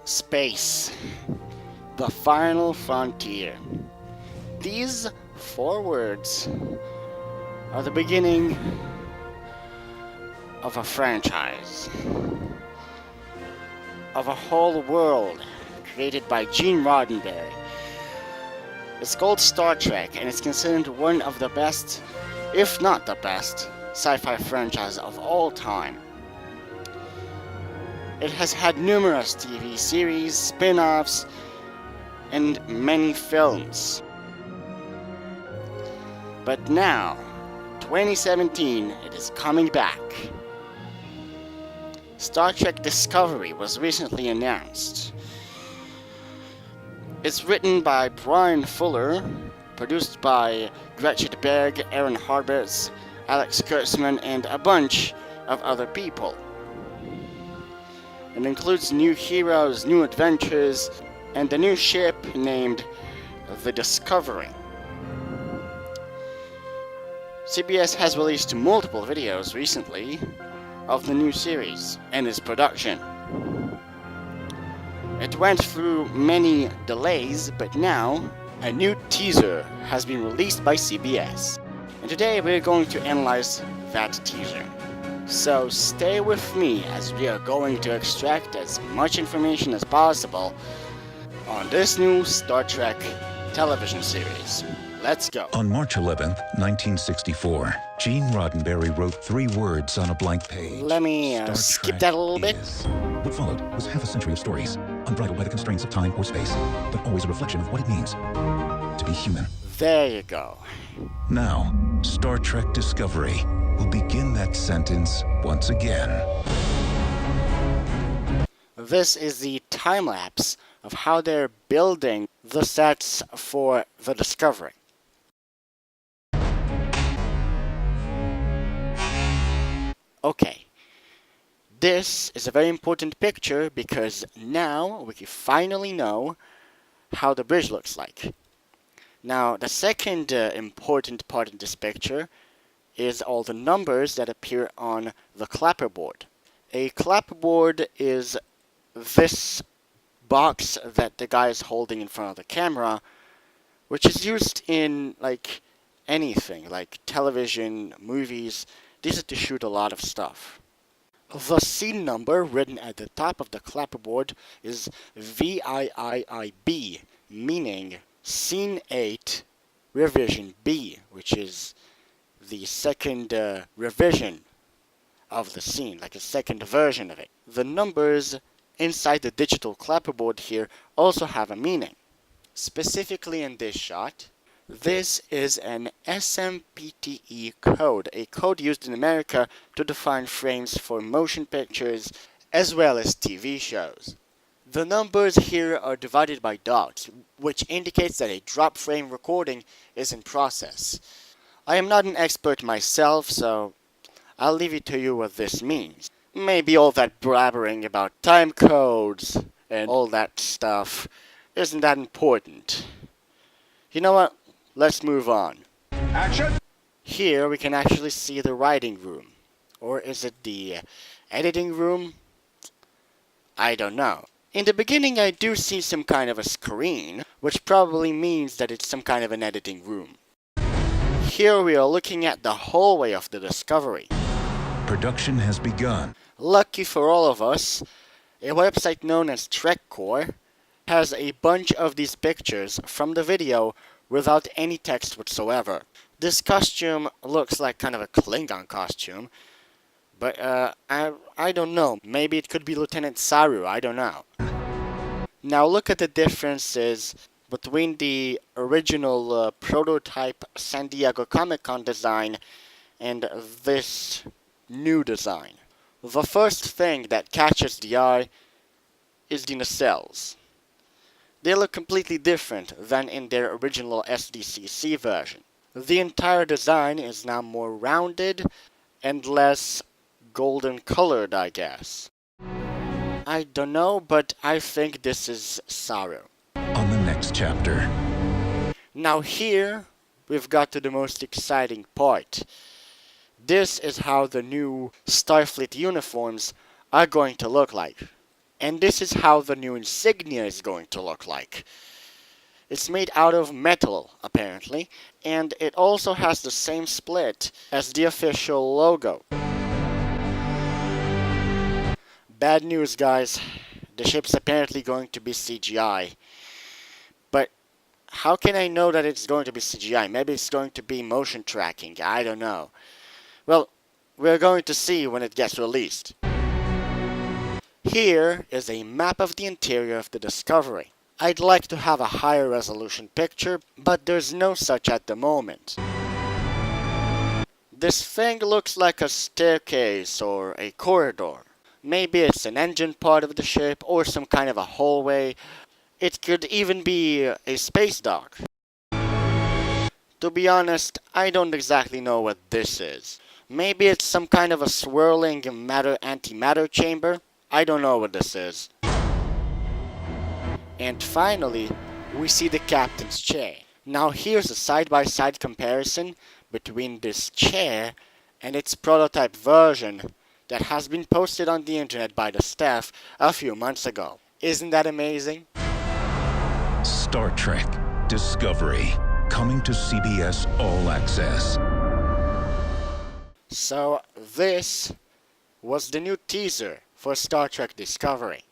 Space, the final frontier. These 4 words are the beginning of a franchise, of a whole world created by Gene Roddenberry. It's called Star Trek, and it's considered one of the best, if not the best, sci-fi franchise of all time. It has had numerous TV series, spin-offs, and many films. But now, 2017, it is coming back. Star Trek Discovery was recently announced. It's written by Brian Fuller, produced by Gretchen Berg, Aaron Harberts, Alex Kurtzman, and a bunch of other people. It includes new heroes, new adventures, and a new ship named the Discovery. CBS has released multiple videos recently of the new series and its production. It went through many delays, but now a new teaser has been released by CBS. And today we're going to analyze that teaser. So stay with me as we are going to extract as much information as possible on this new Star Trek television series. Let's go. On March 11th, 1964, Gene Roddenberry wrote 3 words on a blank page. Let me skip that a little bit. What followed was half a century of stories, unbridled by the constraints of time or space, but always a reflection of what it means to be human. There you go. Now, Star Trek Discovery will begin that sentence once again. This is the time-lapse of how they're building the sets for the Discovery. Okay, this is a very important picture because now we can finally know how the bridge looks like. Now, the second important part of this picture is all the numbers that appear on the clapperboard. A clapperboard is this box that the guy is holding in front of the camera, which is used in like anything, like television, movies. These are to shoot a lot of stuff. The scene number written at the top of the clapperboard is VIIIB, meaning Scene 8, Revision B, which is the second revision of the scene, like a second version of it. The numbers inside the digital clapperboard here also have a meaning. Specifically in this shot, this is an SMPTE code, a code used in America to define frames for motion pictures as well as TV shows. The numbers here are divided by dots, which indicates that a drop frame recording is in process. I am not an expert myself, so I'll leave it to you what this means. Maybe all that blabbering about time codes and all that stuff isn't that important. You know what? Let's move on. Action! Here we can actually see the writing room. Or is it the editing room? I don't know. In the beginning I do see some kind of a screen, which probably means that it's some kind of an editing room. Here we are looking at the hallway of the Discovery. Production has begun. Lucky for all of us, a website known as TrekCore has a bunch of these pictures from the video without any text whatsoever. This costume looks like kind of a Klingon costume, but I don't know. Maybe it could be Lieutenant Saru, I don't know. Now look at the differences between the original prototype San Diego Comic-Con design and this new design. The first thing that catches the eye is the nacelles. They look completely different than in their original SDCC version. The entire design is now more rounded and less golden colored, I guess. I don't know, but I think this is Saru. On the next chapter. Now here, we've got to the most exciting part. This is how the new Starfleet uniforms are going to look like. And this is how the new insignia is going to look like. It's made out of metal, apparently, and it also has the same split as the official logo. Bad news, guys. The ship's apparently going to be CGI. But how can I know that it's going to be CGI? Maybe it's going to be motion tracking. I don't know. Well, we're going to see when it gets released. Here is a map of the interior of the Discovery. I'd like to have a higher resolution picture, but there's no such at the moment. This thing looks like a staircase or a corridor. Maybe it's an engine part of the ship or some kind of a hallway. It could even be a space dock. To be honest, I don't exactly know what this is. Maybe it's some kind of a swirling matter-antimatter chamber? I don't know what this is. And finally, we see the captain's chair. Now here's a side-by-side comparison between this chair and its prototype version that has been posted on the internet by the staff a few months ago. Isn't that amazing? Star Trek Discovery, coming to CBS All Access. So this was the new teaser for Star Trek Discovery.